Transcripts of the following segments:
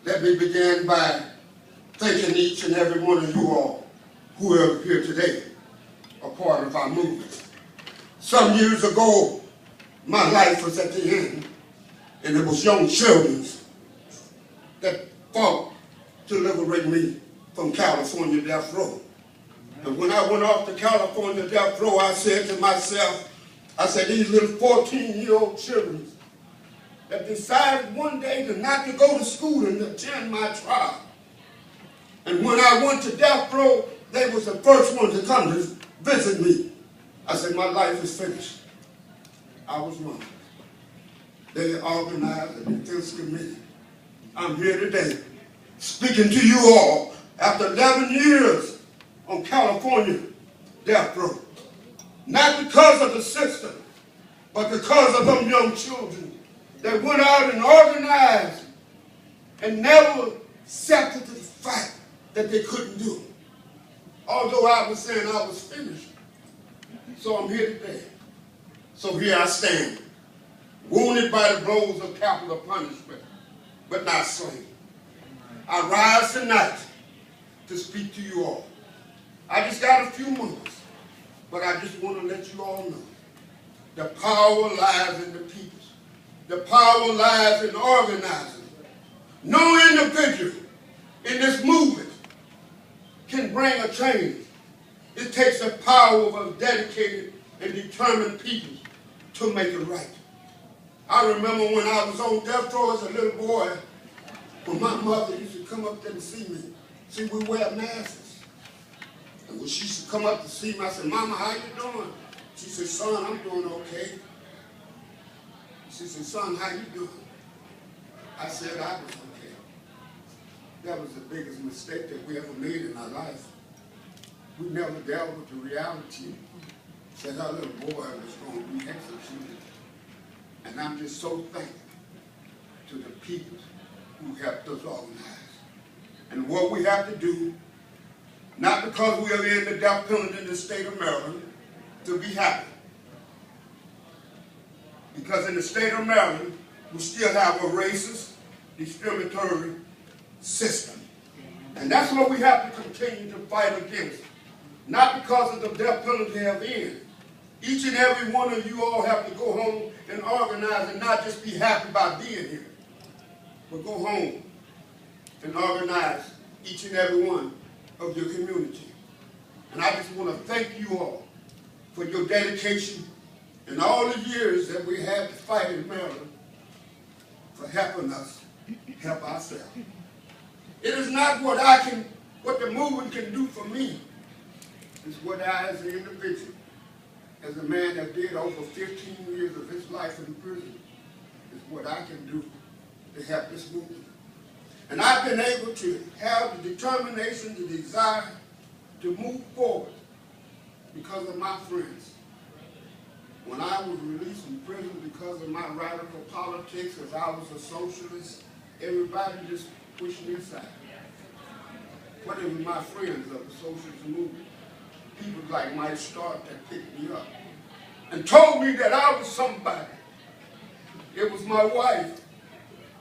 Let me begin by thanking each and every one of you all who are here today, a part of our movement. Some years ago, my life was at the end, and it was young children that fought to liberate me from California death row. And when I went off to California death row, I said to myself, I said, these little 14-year-old children that decided one day to not to go to school and attend my trial. And when I went to death row, they was the first ones to come to visit me. I said, my life is finished. I was wrong. They organized a defense committee. I'm here today speaking to you all after 11 years on California death row. Not because of the system, but because of them young children that went out and organized and never accepted the fact that they couldn't do it. Although I was saying I was finished. So I'm here today. So here I stand, wounded by the blows of capital punishment, but not slain. I rise tonight to speak to you all. I just got a few moments, but I just want to let you all know the power lies in the people. The power lies in organizing. No individual in this movement can bring a change. It takes the power of a dedicated and determined people to make it right. I remember when I was on death row as a little boy, when my mother used to come up there to see me. See, we wear masks. And when she used to come up to see me, I said, Mama, how you doing? She said, son, I'm doing okay. She said, son, how you doing? I said, I was okay. That was the biggest mistake that we ever made in our life. We never dealt with the reality that our little boy was going to be executed. And I'm just so thankful to the people who helped us organize. And what we have to do, not because we are in the death penalty in the state of Maryland, to be happy. Because in the state of Maryland, we still have a racist, discriminatory system. And that's what we have to continue to fight against. Not because of the death penalty at the end. Each and every one of you all have to go home and organize and not just be happy about being here, but go home and organize each and every one of your community. And I just want to thank you all for your dedication and all the years that we had to fight in Maryland for helping us help ourselves. It is not what the movement can do for me. It's what I, as an individual, as a man that did over 15 years of his life in prison, is what I can do to help this movement. And I've been able to have the determination, the desire to move forward because of my friends. When I was released from prison because of my radical politics, as I was a socialist, everybody just pushed me aside. What are my friends of the socialist movement? People like Mike Stark that picked me up and told me that I was somebody. It was my wife,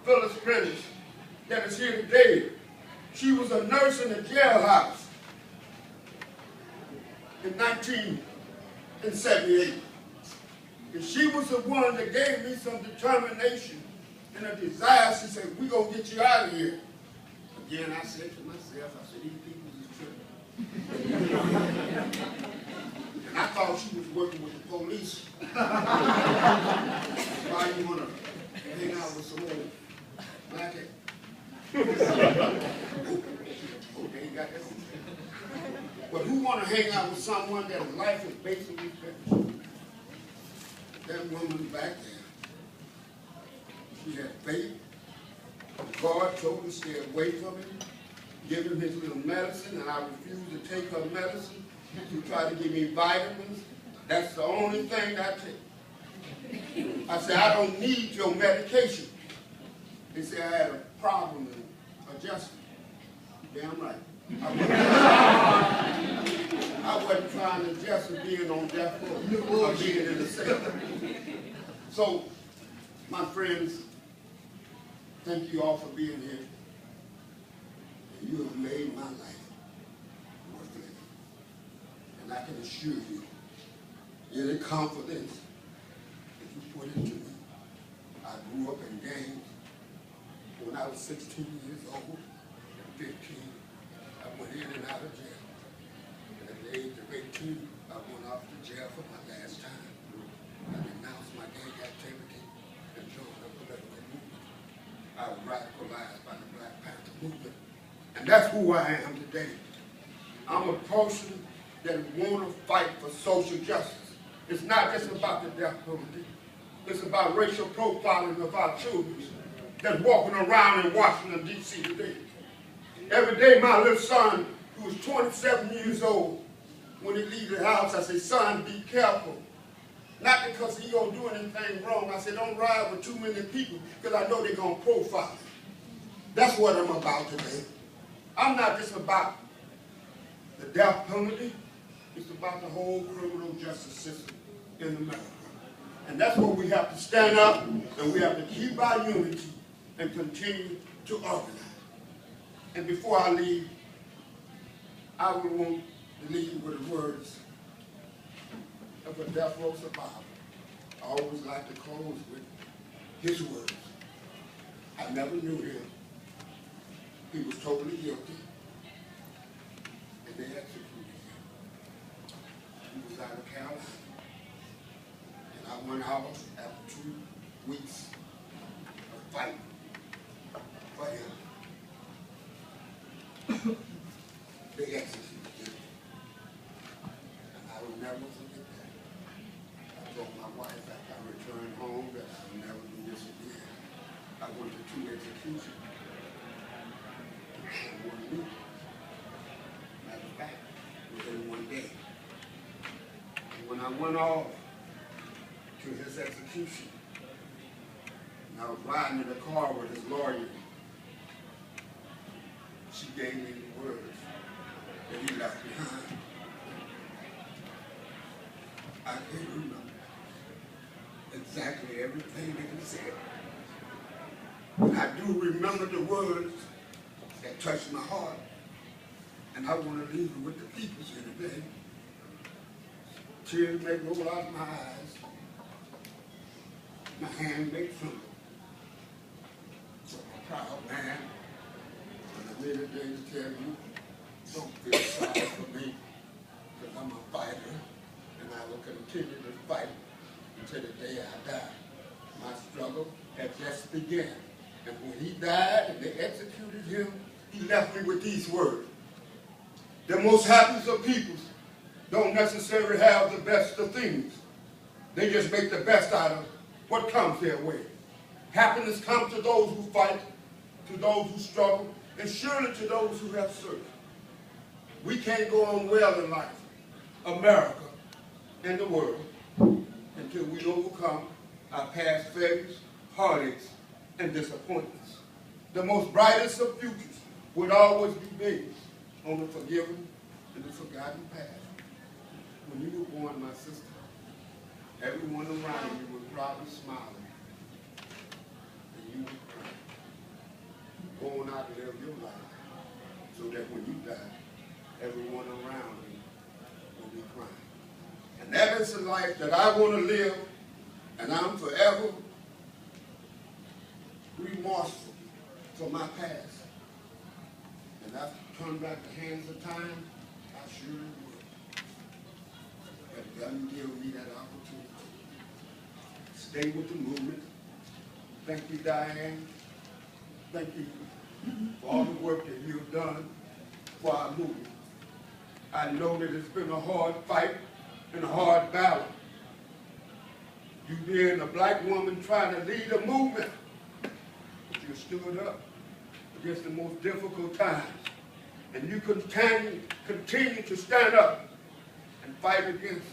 Phyllis Prentice, that is here today. She was a nurse in a jailhouse in 1978. And she was the one that gave me some determination and a desire. She said, we're going to get you out of here. Again, I said to myself, I said, these people is tripping. And I thought she was working with the police. Why you want to hang out with some old blackhead? Oh, they got that. But who want to hang out with someone that life is basically finished? That woman back there, she had faith. God told her to stay away from him, give him his little medicine, and I refused to take her medicine. She tried to give me vitamins. That's the only thing I take. I said, I don't need your medication. They said I had a problem in adjusting. Damn right. I wasn't trying to adjust to being on death row or being in the cell. So, my friends, thank you all for being here. and you have made my life worth living. And I can assure you, any confidence that you put into me. I grew up in gangs. When I was 16 years old and 15, I went in and out of jail. And at the age of 18, I went off to jail for my last time. I denounced my gang activity and joined a political movement. I was radicalized by the Black Panther movement. And that's who I am today. I'm a person that want to fight for social justice. It's not just about the death penalty. It's about racial profiling of our children that's walking around in Washington, D.C. today. Every day my little son, who was 27 years old, when he leaves the house, I say, son, be careful. Not because he don't do anything wrong. I said, don't ride with too many people because I know they're going to profile. That's what I'm about today. I'm not just about the death penalty. It's about the whole criminal justice system in America. And that's what we have to stand up, and we have to keep our unity and continue to organize. And before I leave, I would want to leave with the words of a death row survivor. I always like to close with his words. I never knew him. He was totally guilty, and they executed him. He was out of Carolina. And I went out after 2 weeks of fighting for him. They executed him. And I will never forget that. I told my wife after I returned home that I will never do this again. I went to 2 executions. And 1 week. Matter of fact, within 1 day. And when I went off to his execution, and I was riding in the car with his lawyer, she gave me the words that he left behind. I can't remember exactly everything that he said, but I do remember the words that touched my heart, and I want to leave it with the people here today. Tears may roll out of my eyes, my hand may tremble. But I'm a proud man, and I'm here today to tell you, don't feel sorry for me, because I'm a fighter, and I will continue to fight until the day I die. My struggle had just begun, and when he died and they executed him, he left me with these words. The most happiest of peoples don't necessarily have the best of things. They just make the best out of what comes their way. Happiness comes to those who fight, to those who struggle, and surely to those who have served. We can't go on well in life, America, and the world, until we overcome our past failures, heartaches, and disappointments. The most brightest of futures would always be based on the forgiven and the forgotten past. When you were born, my sister, everyone around you was probably smiling, and you were crying, going out to live your life, so that when you die, everyone around you will be crying. And that is the life that I want to live, and I'm forever remorseful for my past. And if I turn back the hands of time, I surely would. But it doesn't give me that opportunity. Stay with the movement. Thank you, Diane. Thank you for all the work that you've done for our movement. I know that it's been a hard fight and a hard battle. You being a black woman trying to lead a movement, but you stood up against the most difficult times. And you continue to stand up and fight against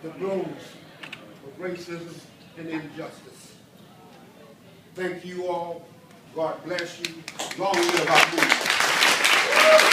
the blows of racism and injustice. Thank you all. God bless you. Long live our movement.